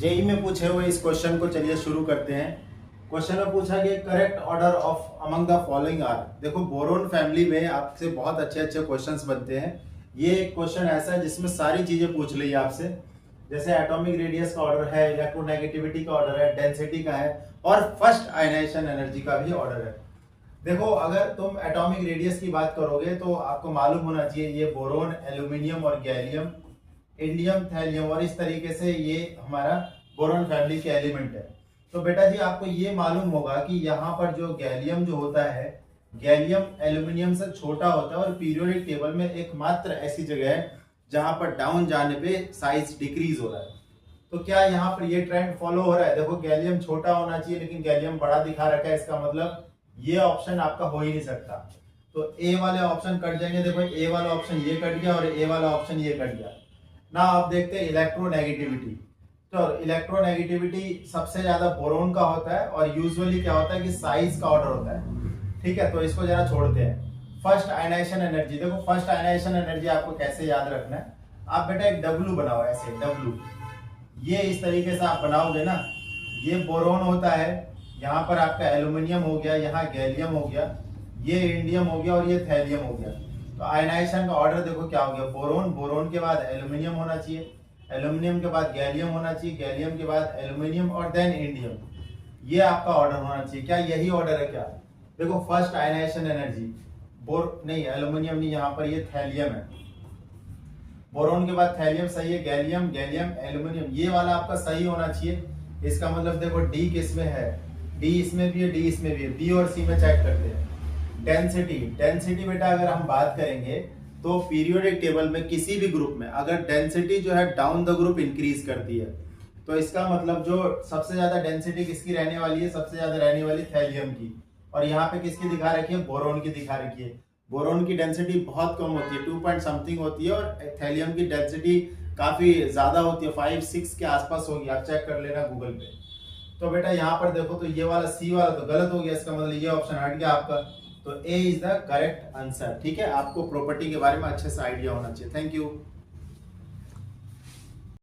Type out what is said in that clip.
JEE में पूछे हुए इस क्वेश्चन को चलिए शुरू करते हैं। क्वेश्चन में पूछा कि correct order of among the following are. देखो बोरोन फैमिली में आपसे बहुत अच्छे अच्छे क्वेश्चंस बनते हैं। ये एक क्वेश्चन ऐसा है जिसमें सारी चीजें पूछ ली है आपसे, जैसे एटॉमिक रेडियस का ऑर्डर है, इलेक्ट्रोनेगेटिविटी का ऑर्डर है, डेंसिटी का है और फर्स्ट आयनाइजेशन एनर्जी का भी ऑर्डर है। देखो अगर तुम एटॉमिक रेडियस की बात करोगे तो आपको मालूम होना चाहिए ये बोरोन, एल्यूमिनियम और गैलियम, इंडियम, थैलियम और इस तरीके से ये हमारा बोरॉन फैमिली के एलिमेंट है। तो बेटा जी आपको ये मालूम होगा कि यहाँ पर जो गैलियम जो होता है, गैलियम एल्यूमिनियम से छोटा होता है और पीरियोडिक टेबल में एकमात्र ऐसी जगह है जहां पर डाउन जाने पे साइज डिक्रीज हो रहा है। तो क्या यहाँ पर ये ट्रेंड फॉलो हो रहा है? देखो गैलियम छोटा होना चाहिए लेकिन गैलियम बड़ा दिखा रखा है, इसका मतलब ये ऑप्शन आपका हो ही नहीं सकता। तो ए वाले ऑप्शन कट जाएंगे। देखो ए वाला ऑप्शन ये कट गया और ए वाला ऑप्शन ये कट गया ना। आप देखते हैं इलेक्ट्रोनेगेटिविटी। तो इलेक्ट्रोनेगेटिविटी सबसे ज्यादा बोरोन का होता है और यूजुअली क्या होता है कि साइज का ऑर्डर होता है। ठीक है, तो इसको जरा छोड़ते हैं। फर्स्ट आयनाइजेशन एनर्जी, देखो फर्स्ट आयनाइजेशन एनर्जी आपको कैसे याद रखना है। आप बेटा एक डब्लू बनाओ, ऐसे डब्लू, ये इस तरीके से आप बनाओगे ना। ये बोरोन होता है, यहाँ पर आपका एल्यूमिनियम हो गया, यहाँ गैलियम हो गया, ये इंडियम हो गया और ये थैलियम हो गया। तो आयनाइजेशन का ऑर्डर देखो क्या हो गया, बोरोन, बोरोन के बाद एल्यूमिनियम होना चाहिए, एल्यूमिनियम के बाद गैलियम होना चाहिए, गैलियम के बाद एल्यूमिनियम और देन इंडियम। ये आपका ऑर्डर होना चाहिए। क्या यही ऑर्डर है क्या? देखो फर्स्ट आयनाइजेशन एनर्जी नहीं, एल्यूमिनियम नहीं, यहाँ पर ये थैलियम है। बोरोन के बाद थैलियम सही है, गैलियम, गैलियम, एल्यूमिनियम, ये वाला आपका सही होना चाहिए। इसका मतलब देखो डी किस में है, डी इसमें भी है, डी इसमें भी है, बी और सी में चेक करते हैं। डेंसिटी, डेंसिटी बेटा अगर हम बात करेंगे तो पीरियोडिक टेबल में किसी भी ग्रुप में अगर डेंसिटी जो है डाउन द ग्रुप इंक्रीज करती है तो इसका मतलब जो सबसे ज्यादा डेंसिटी किसकी रहने वाली है, सबसे ज्यादा रहने वाली थैलियम की। और यहाँ पे किसकी दिखा रखी है, बोरोन की दिखा रखी है। बोरोन की डेंसिटी बहुत कम होती है, 2 पॉइंट समथिंग होती है और थैलियम की डेंसिटी काफी ज्यादा होती है, 5-6 के आसपास होगी, आप चेक कर लेना गूगल पे। तो बेटा यहाँ पर देखो तो ये वाला सी वाला तो गलत हो गया, इसका मतलब ये ऑप्शन हट गया आपका। तो ए इज द करेक्ट आंसर। ठीक है, आपको प्रॉपर्टी के बारे में अच्छे से आइडिया होना चाहिए। Thank you.